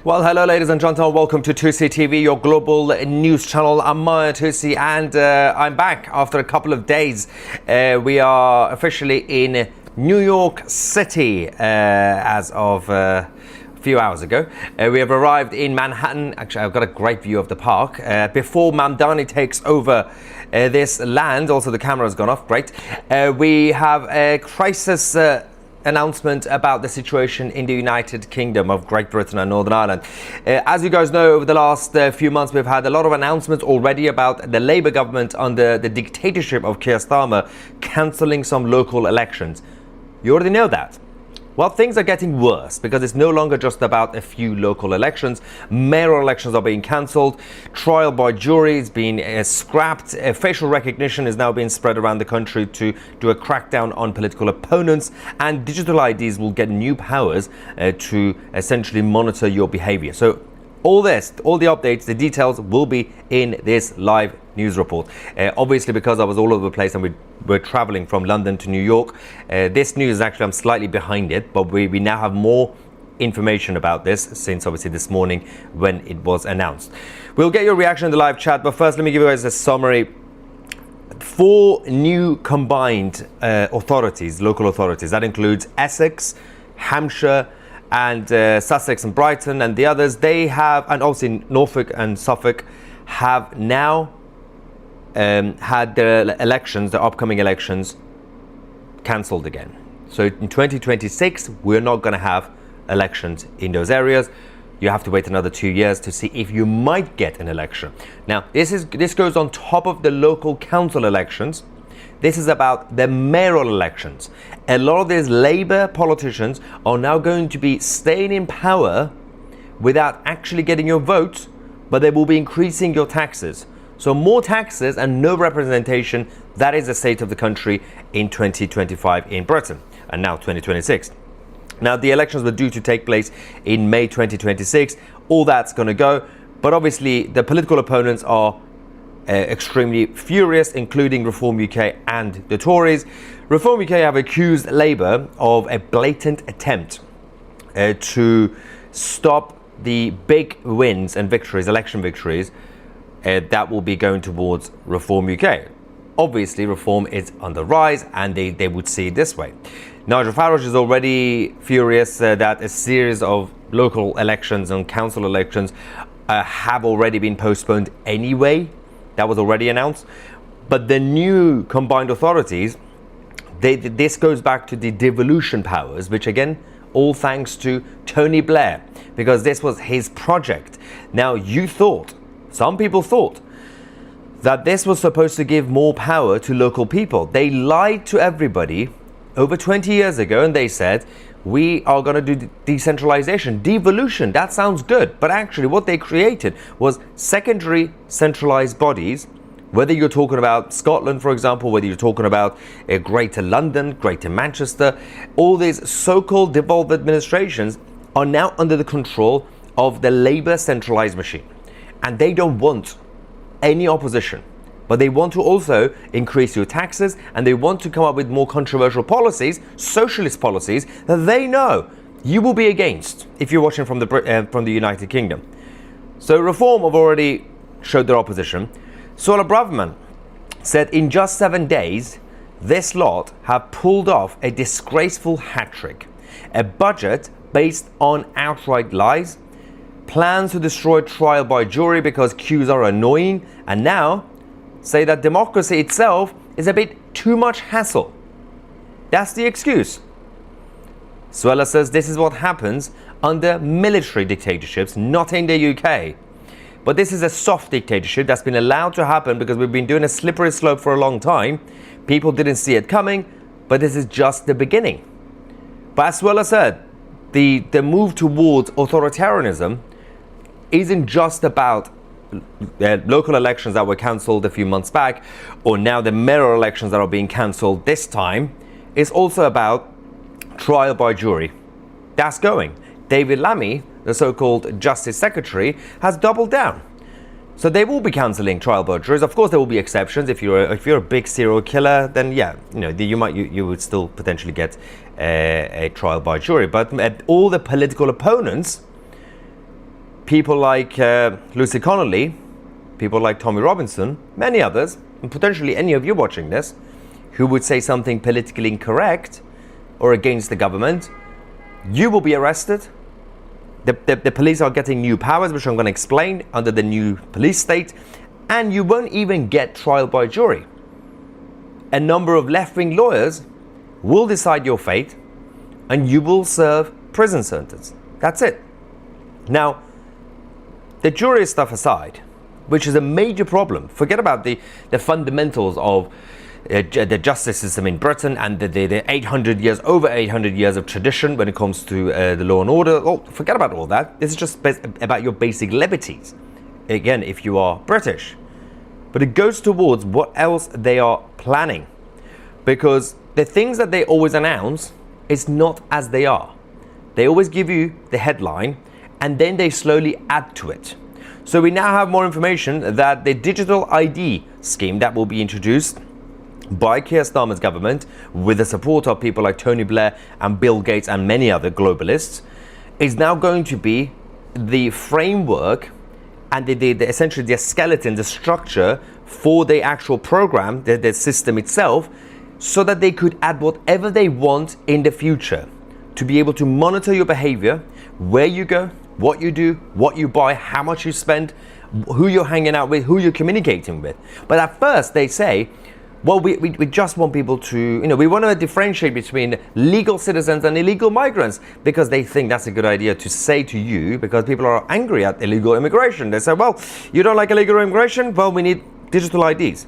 Well, hello, ladies and gentlemen. Welcome to 2C TV, your global news channel. I'm Maya 2C, and I'm back after a couple of days. We are officially in New York City as of a few hours ago. We have arrived in Manhattan. Actually, I've got a great view of the park. Before Mamdani takes over this land, also the camera has gone off. Great. We have a crisis announcement about the situation in the United Kingdom of Great Britain and Northern Ireland. As you guys know, over the last few months, we've had a lot of announcements already about the Labour government under the dictatorship of Keir Starmer cancelling some local elections. You already know that. Well, things are getting worse because it's no longer just about a few local elections. Mayoral elections are being cancelled. Trial by jury is being scrapped. Facial recognition is now being spread around the country to do a crackdown on political opponents. And digital IDs will get new powers to essentially monitor your behaviour. So all this, all the updates, the details will be in this live news report. Obviously, because I was all over the place and we're traveling from London to New York, this news actually, I'm slightly behind it, but we now have more information about this since obviously this morning when it was announced. We'll get your reaction in the live chat, but first let me give you guys a summary. 4 new combined authorities, local authorities, that includes Essex, Hampshire, and Sussex and Brighton and the others, they have, and also Norfolk and Suffolk, have now had their elections, the upcoming elections, cancelled again. So in 2026, we're not going to have elections in those areas. You have to wait another 2 years to see if you might get an election. Now, this goes on top of the local council elections. This is about the mayoral elections. A lot of these Labour politicians are now going to be staying in power without actually getting your vote, but they will be increasing your taxes. So more taxes and no representation. That is the state of the country in 2025 in Britain, and now 2026. Now, the elections were due to take place in May 2026. All that's going to go. But obviously, the political opponents are extremely furious, including Reform UK and the Tories. Reform UK have accused Labour of a blatant attempt to stop the big wins and victories, election victories, that will be going towards Reform UK. Obviously, Reform is on the rise, and they would see it this way. Nigel Farage is already furious that a series of local elections and council elections have already been postponed anyway. That was already announced. But the new combined authorities, this goes back to the devolution powers, which again, all thanks to Tony Blair, because this was his project. Now, some people thought that this was supposed to give more power to local people. They lied to everybody over 20 years ago, and they said, we are going to do decentralization, devolution. That sounds good. But actually what they created was secondary centralized bodies, whether you're talking about Scotland, for example, whether you're talking about Greater London, Greater Manchester, all these so-called devolved administrations are now under the control of the Labour centralized machine. And they don't want any opposition. But they want to also increase your taxes, and they want to come up with more controversial policies, socialist policies, that they know you will be against if you're watching from the United Kingdom. So Reform have already showed their opposition. Suella Braverman said in just 7 days, this lot have pulled off a disgraceful hat-trick. A budget based on outright lies, plans to destroy trial by jury because queues are annoying, and now say that democracy itself is a bit too much hassle. That's the excuse. Suella says this is what happens under military dictatorships, not in the UK. But this is a soft dictatorship that's been allowed to happen because we've been doing a slippery slope for a long time. People didn't see it coming, but this is just the beginning. But as Suella said, the move towards authoritarianism isn't just about local elections that were cancelled a few months back, or now the mayoral elections that are being cancelled this time. It's also about trial by jury. That's going. David Lammy, the so-called Justice Secretary, has doubled down. So they will be cancelling trial by juries. Of course, there will be exceptions. If you're a big serial killer, then yeah, you would still potentially get a trial by jury. But all the political opponents people like Lucy Connolly, people like Tommy Robinson, many others, and potentially any of you watching this, who would say something politically incorrect or against the government, you will be arrested. The police are getting new powers, which I'm going to explain, under the new police state, and you won't even get trial by jury. A number of left-wing lawyers will decide your fate, and you will serve prison sentence. That's it. Now, the jury stuff aside, which is a major problem, forget about the fundamentals of the justice system in Britain and the 800 years, over 800 years of tradition when it comes to the law and order. Oh, forget about all that. This is just about your basic liberties. Again, if you are British. But it goes towards what else they are planning. Because the things that they always announce is not as they are. They always give you the headline and then they slowly add to it. So we now have more information that the digital ID scheme that will be introduced by Keir Starmer's government, with the support of people like Tony Blair and Bill Gates and many other globalists, is now going to be the framework and essentially the skeleton, the structure for the actual program, the system itself, so that they could add whatever they want in the future to be able to monitor your behavior, where you go, what you do, what you buy, how much you spend, who you're hanging out with, who you're communicating with. But at first they say, well, we just want people to, we want to differentiate between legal citizens and illegal migrants, because they think that's a good idea to say to you, because people are angry at illegal immigration. They say, well, you don't like illegal immigration? Well, we need digital IDs.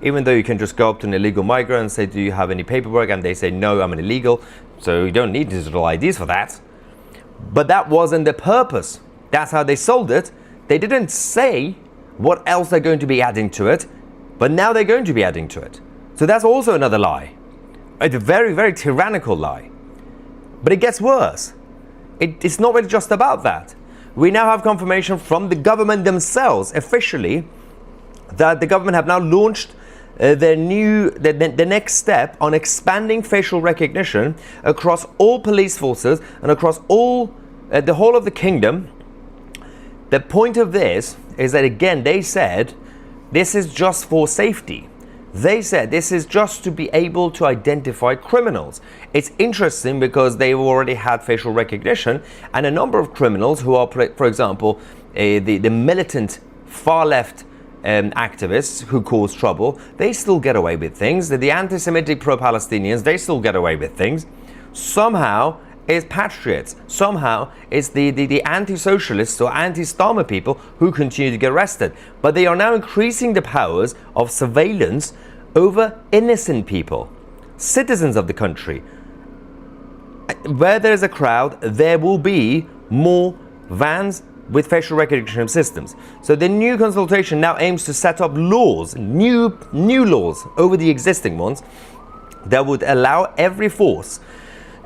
Even though you can just go up to an illegal migrant and say, do you have any paperwork? And they say, no, I'm an illegal. So you don't need digital IDs for that. But that wasn't the purpose. That's how they sold it. They didn't say what else they're going to be adding to it. But now they're going to be adding to it. So that's also another lie. It's a very, very tyrannical lie. But it gets worse. It's not really just about that. We now have confirmation from the government themselves, officially, that the government have now launched the next step on expanding facial recognition across all police forces and across all the whole of the kingdom. The point of this is that, again, they said, this is just for safety. They said this is just to be able to identify criminals. It's interesting because they've already had facial recognition, and a number of criminals who are, for example, the militant far-left activists who cause trouble, they still get away with things. The anti-Semitic pro-Palestinians, they still get away with things. Somehow, it's patriots. Somehow it's the anti-socialists or anti-Starmer people who continue to get arrested. But they are now increasing the powers of surveillance over innocent people, citizens of the country. Where there's a crowd, there will be more vans with facial recognition systems. So the new consultation now aims to set up laws, new laws over the existing ones, that would allow every force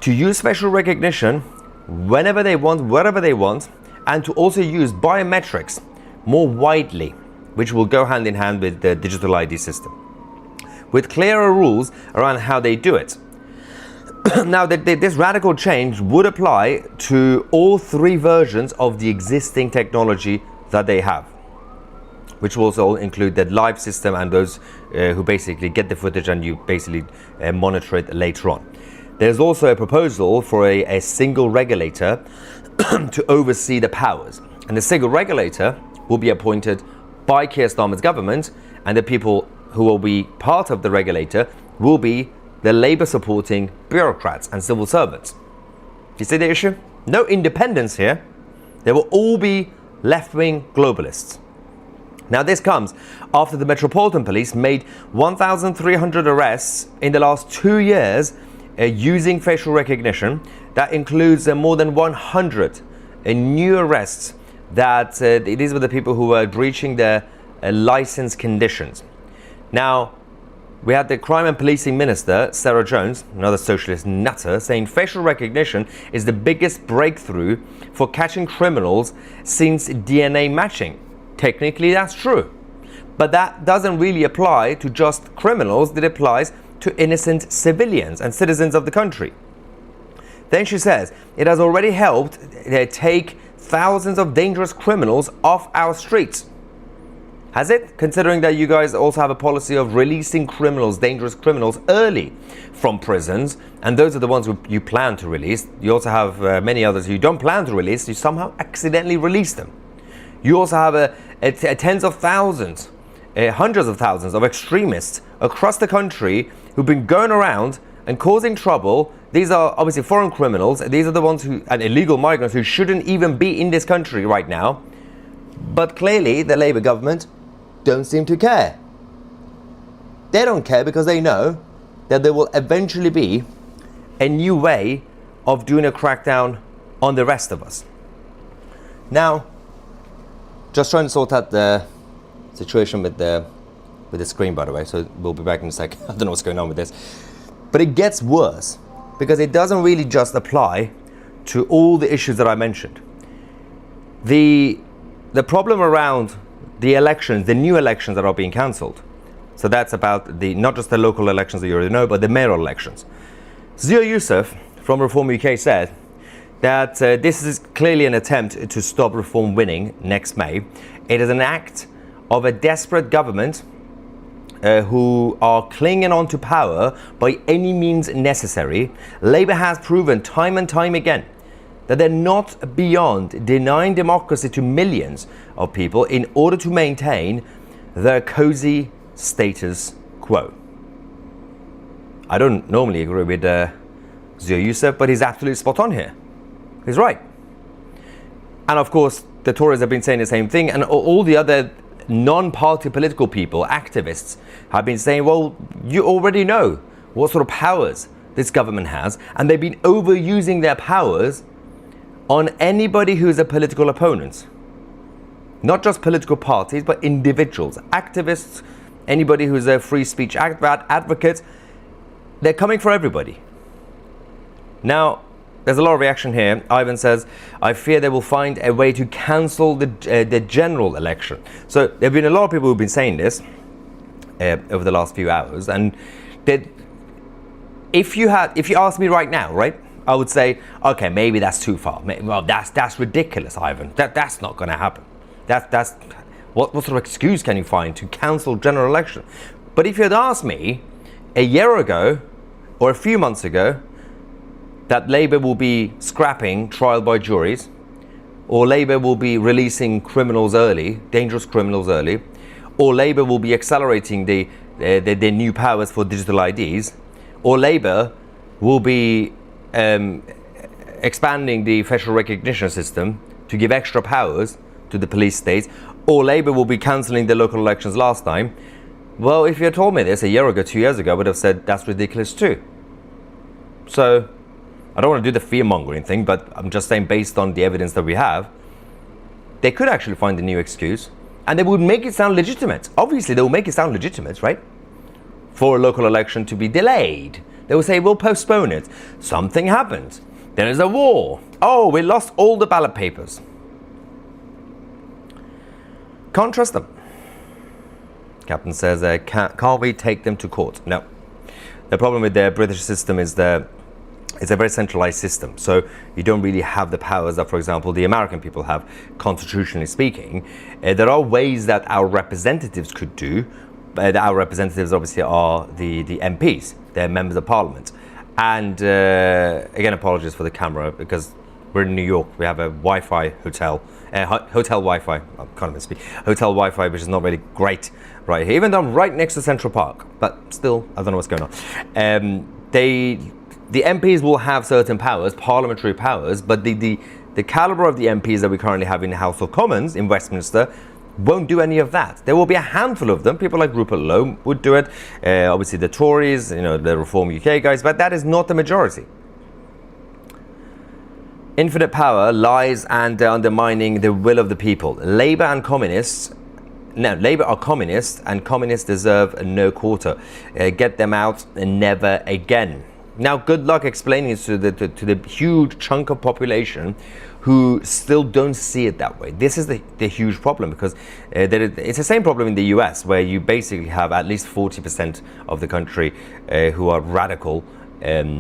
to use facial recognition whenever they want, wherever they want, and to also use biometrics more widely, which will go hand in hand with the digital ID system, with clearer rules around how they do it. Now, this radical change would apply to all three versions of the existing technology that they have, which will also include the live system and those who basically get the footage and you basically monitor it later on. There's also a proposal for a single regulator to oversee the powers. And the single regulator will be appointed by Keir Starmer's government, and the people who will be part of the regulator will be the Labour-supporting bureaucrats and civil servants. Do you see the issue? No independence here. They will all be left-wing globalists. Now, this comes after the Metropolitan Police made 1,300 arrests in the last 2 years using facial recognition. That includes more than 100 new arrests that these were the people who were breaching their license conditions. Now, we had the Crime and Policing Minister, Sarah Jones, another socialist nutter, saying facial recognition is the biggest breakthrough for catching criminals since DNA matching. Technically, that's true. But that doesn't really apply to just criminals. It applies to innocent civilians and citizens of the country. Then she says, it has already helped take thousands of dangerous criminals off our streets. Has it? Considering that you guys also have a policy of releasing criminals, dangerous criminals, early from prisons, and those are the ones who you plan to release. You also have many others who you don't plan to release, you somehow accidentally release them. You also have a tens of thousands, hundreds of thousands of extremists across the country who've been going around and causing trouble. These are obviously foreign criminals. These are the ones who, and illegal migrants who shouldn't even be in this country right now. But clearly the Labour government don't seem to care. They don't care because they know that there will eventually be a new way of doing a crackdown on the rest of us. Now, just trying to sort out the situation with the screen, by the way, so we'll be back in a second. I don't know what's going on with this. But it gets worse because it doesn't really just apply to all the issues that I mentioned. The problem around the elections, the new elections that are being cancelled. So that's about not just the local elections that you already know, but the mayoral elections. Zia Youssef from Reform UK said that this is clearly an attempt to stop Reform winning next May. It is an act of a desperate government who are clinging on to power by any means necessary. Labour has proven time and time again that they're not beyond denying democracy to millions of people in order to maintain their cozy status quo. I don't normally agree with Zia Youssef, but he's absolutely spot on here. He's right. And of course, the Tories have been saying the same thing, and all the other non-party political people, activists, have been saying, well, you already know what sort of powers this government has, and they've been overusing their powers on anybody who's a political opponent. Not just political parties, but individuals, activists, anybody who's a free speech advocate. They're coming for everybody. Now, there's a lot of reaction here. Ivan says, I fear they will find a way to cancel the general election. So there have been a lot of people who've been saying this over the last few hours. And if you ask me right now, right, I would say, okay, maybe that's too far. Well, that's ridiculous, Ivan. That's not going to happen. What sort of excuse can you find to cancel general election? But if you had asked me a year ago or a few months ago that Labour will be scrapping trial by juries, or Labour will be releasing criminals early, dangerous criminals early, or Labour will be accelerating the new powers for digital IDs, or Labour will be expanding the facial recognition system to give extra powers to the police states, or Labour will be cancelling the local elections last time. Well, if you had told me this a year ago, 2 years ago, I would have said that's ridiculous too. So, I don't want to do the fear-mongering thing, but I'm just saying based on the evidence that we have, they could actually find a new excuse, and they would make it sound legitimate. Obviously, they will make it sound legitimate, right? For a local election to be delayed. They will say, we'll postpone it. Something happened. There is a war. Oh, we lost all the ballot papers. Can't trust them. Captain says, can't we take them to court? No. The problem with the British system is that it's a very centralized system. So you don't really have the powers that, for example, the American people have, constitutionally speaking. There are ways that our representatives could do. Our representatives obviously are the MPs. They're members of parliament. And again, apologies for the camera because we're in New York. We have a Wi-Fi hotel, hotel Wi-Fi. I can't even speak. Hotel Wi-Fi, which is not really great right here, even though I'm right next to Central Park. But still, I don't know what's going on. The MPs will have certain powers, parliamentary powers, but the caliber of the MPs that we currently have in the House of Commons in Westminster won't do any of that. There will be a handful of them. People like Rupert Lowe would do it. Obviously the Tories, the Reform UK guys, but that is not the majority. Infinite power lies and undermining the will of the people. Labour and communists. Now, Labour are communists, and communists deserve no quarter. Get them out and never again. Now, good luck explaining it to the huge chunk of population who still don't see it that way. This is the huge problem, because it's the same problem in the US, where you basically have at least 40% of the country who are radical. They're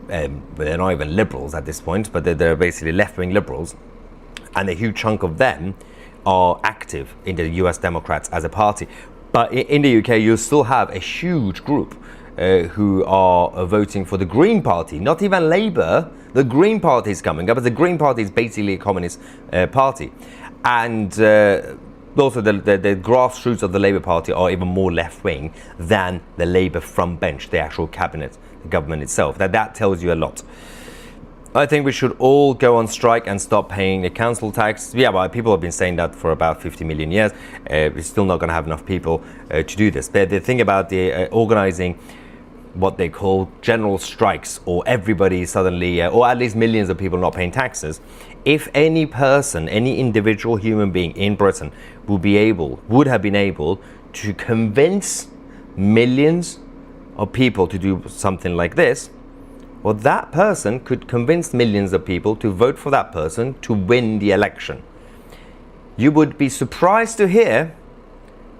not even liberals at this point, but they're basically left-wing liberals. and a huge chunk of them are active in the US Democrats as a party. But in the UK, you still have a huge group who are voting for the Green Party, not even Labour. The Green Party is coming up, but the Green Party is basically a communist party. And also the grassroots of the Labour Party are even more left-wing than the Labour front bench, the actual cabinet, the government itself. That tells you a lot. I think we should all go on strike and stop paying the council tax. Yeah, but people have been saying that for about 50 million years. We're still not going to have enough people to do this. But the thing about the organising what they call general strikes, or everybody suddenly, or at least millions of people not paying taxes, if any person, any individual human being in Britain would have been able to convince millions of people to do something like this, well, that person could convince millions of people to vote for that person to win the election. You would be surprised to hear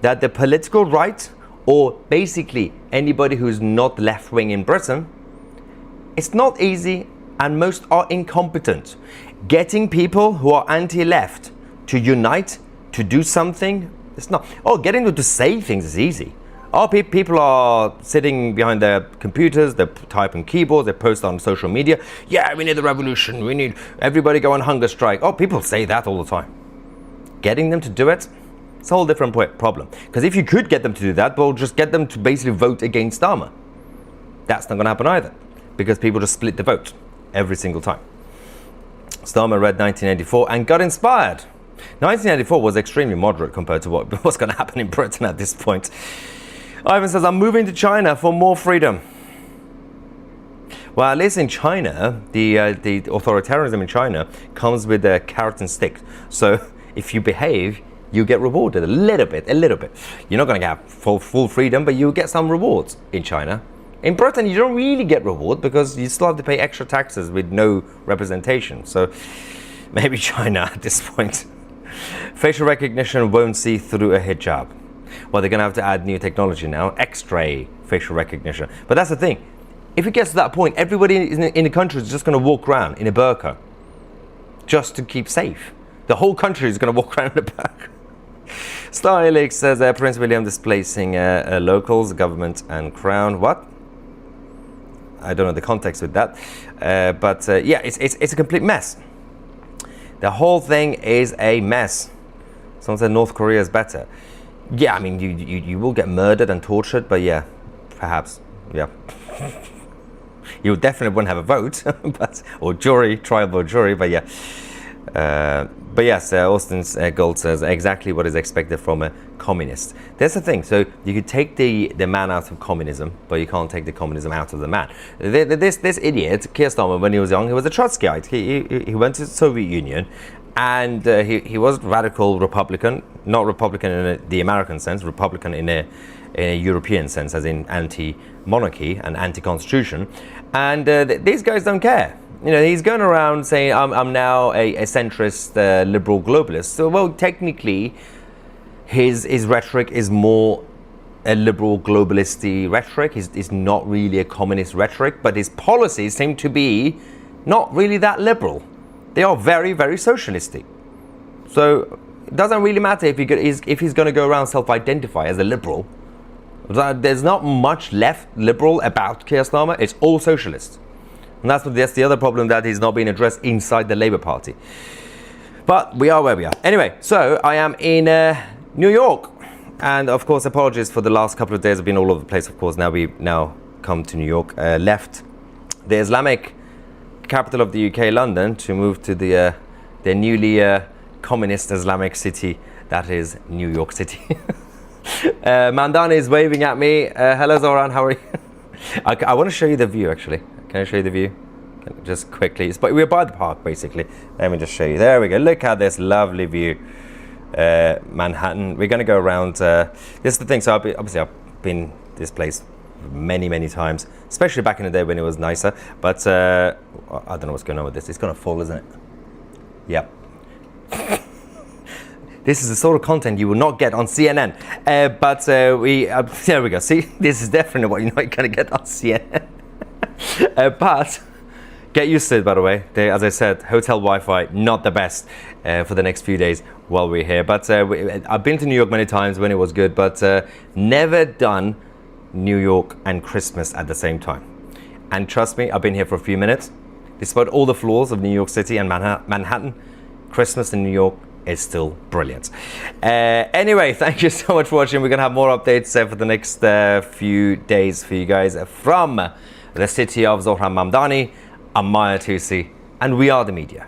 that the political right, or basically anybody who's not left-wing in Britain, it's not easy, and most are incompetent. Getting people who are anti-left to unite, to do something, it's not. Oh, getting them to say things is easy. Oh, people are sitting behind their computers, they're typing keyboards, they post on social media. Yeah, we need the revolution, we need everybody go on hunger strike. Oh, people say that all the time. Getting them to do it, it's a whole different problem. Because if you could get them to do that, well, just get them to basically vote against Starmer. That's not going to happen either, because people just split the vote every single time. Starmer read 1984 and got inspired. 1984 was extremely moderate compared to what's going to happen in Britain at this point. Ivan says, I'm moving to China for more freedom. Well, at least in China, the authoritarianism in China comes with a carrot and stick. So if you behave, you get rewarded a little bit. You're not going to get full freedom, but you get some rewards in China. In Britain, you don't really get reward because you still have to pay extra taxes with no representation. So maybe China at this point. Facial recognition won't see through a hijab. Well, they're going to have to add new technology now, X-ray facial recognition. But that's the thing. If it gets to that point, everybody in the country is just going to walk around in a burqa just to keep safe. The whole country is going to walk around in a burqa. Star Helix says Prince William displacing locals, government and crown. What? I don't know the context with that. But yeah, it's a complete mess. The whole thing is a mess. Someone said North Korea is better. Yeah, I mean, you will get murdered and tortured, but yeah, perhaps, yeah. You definitely wouldn't have a vote, or jury, trial by jury, but yeah. But yes, Austin Gold says exactly what is expected from a communist. That's the thing. So you could take the man out of communism, but you can't take the communism out of the man. This idiot, Keir Starmer, when he was young, he was a Trotskyite. He went to the Soviet Union, and he was radical Republican, not Republican in the American sense, Republican in a European sense, as in anti-monarchy and anti-constitution. And these guys don't care. You know, he's going around saying, I'm now a centrist liberal globalist. So, well, technically, his rhetoric is more a liberal globalist rhetoric. It's not really a communist rhetoric, but his policies seem to be not really that liberal. They are very, very socialistic. So it doesn't really matter if he's going to go around self-identify as a liberal. There's not much left liberal about Keir Starmer. It's all socialist. And that's the other problem, that he's not being addressed inside the Labour Party. But we are where we are. Anyway, so I am in New York. And of course, apologies for the last couple of days. I've been all over the place, of course. We now come to New York. Left the Islamic capital of the UK, London, to move to the newly communist Islamic city that is New York City. Mandani is waving at me. Hello, Zoran. How are you? I want to show you the view, actually. Can I show you the view? Just quickly. But we're by the park, basically. Let me just show you. There we go. Look at this lovely view. Manhattan. We're going to go around. This is the thing. So I've been this place many, many times, especially back in the day when it was nicer. But I don't know what's going on with this. It's going to fall, isn't it? Yep. This is the sort of content you will not get on CNN. But there we go. See, this is definitely what you're not going to get on CNN. But Get used to it, by the way. As I said, hotel Wi-Fi, not the best for the next few days while we're here. But I've been to New York many times when it was good, but never done New York and Christmas at the same time. And trust me, I've been here for a few minutes. Despite all the flaws of New York City and Manhattan, Christmas in New York is still brilliant. Anyway, thank you so much for watching. We're going to have more updates for the next few days for you guys from the city of Zohran Mamdani. I'm Maya Tusi, and we are the media.